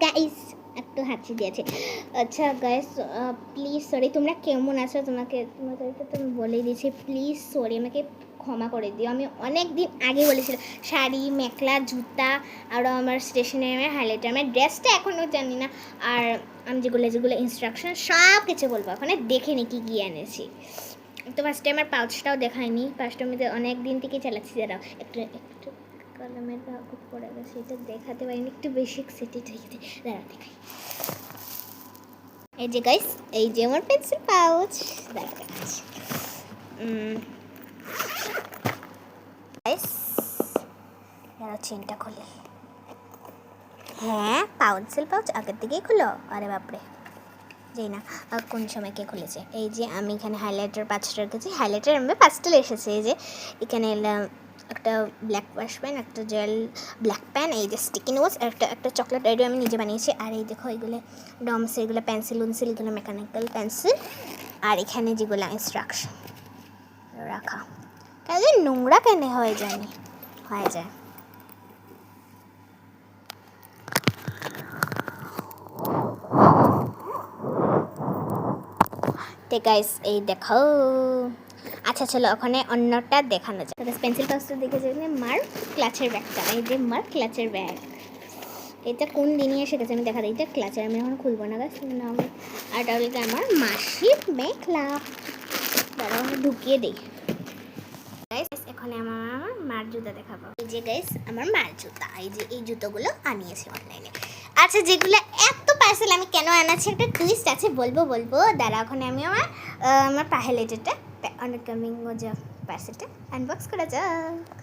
Guys একটু হাঁচি দিয়েছে। আচ্ছা গাইস, প্লিজ সরি, তোমরা কেমন আছো? তোমাদেরকে তো আমি বলেই দিয়েছি, প্লিজ সরি, আমাকে ক্ষমা করে দিও। আমি অনেক দিন আগে বলেছিলাম শাড়ি, মেখলা, জুতা, আরও আমার স্টেশনারি, হাইলাইটার, আমার ড্রেসটা এখনও জানি না। আর আমি যেগুলো ইনস্ট্রাকশন সব কিছু বলবো, ওখানে দেখে নি কী গিয়ে এনেছি। তো ফার্স্টে আমার পাউচটাও দেখায়নি, পাউচটার মধ্যে অনেক দিন থেকে চালাচ্ছি। যারা একটু কলমের ভাগ পড়ে গেছে, এটা দেখাতে পারিনি, একটু বেশি এক্সাইটেড হয়ে গেছে। দাঁড়া দেখাই। এই যে গাইস, এই যে আমার পেন্সিল পাউচ, দাঁড়া দেখাচ্ছি। গাইস দাঁড়া, চেনটা খুলে। হ্যাঁ, পেন্সিল পাউচ আগের দিকেই খুলো। আরে বাপরে, যাই না কোন সময় কে খুলেছে। এই যে আমি এখানে হাইলাইটার 5টা রেখেছি, হাইলাইটার আমি 5টা এসেছে। এই যে এখানে একটা ব্ল্যাক ওয়াশ পেন, একটা জেল ব্ল্যাক পেন, এই যে স্টিকি নোটস, একটা চকলেট আইডিও আমি নিজে বানিয়েছি। আর এই দেখো এগুলো ডমস, এগুলো পেন্সিল উনসিল, এগুলো মেকানিক্যাল পেন্সিল। আর এখানে যেগুলো ইনস্ট্রাকশন রাখা, কেন নোংরা কেন হয়ে যায়নি, হয়ে যায়। তো গাইস এই দেখো। আচ্ছা চলো ওখানে অন্যটা দেখানো যায়। পেন্সিল পাউচটা দেখে যাবে মার ক্লাচের ব্যাগটা। এই যে মার ক্লাচের ব্যাগ, এটা কোন দিনই এসে গেছে আমি দেখা দিই। এটা ক্লাচের, আমি এখন খুলবো না গাছ না। আর তাহলে আমার মাসির মেখলা, দাঁড়াও আমি ঢুকিয়ে দিই। গাইস এখন আমার মার জুতা দেখাবো। এই যে গাইস আমার মার জুতা, এই যে এই জুতোগুলো আনিয়েছি অনলাইনে। আচ্ছা যেগুলো এত পার্সেল আমি কেন আনাচ্ছি, একটা টুইস্ট আছে, বলবো দাঁড়া। ওখানে আমি আমার পাহেলেটেটা অনেক কামিং পার্সেলটা আনবক্স করা যাক।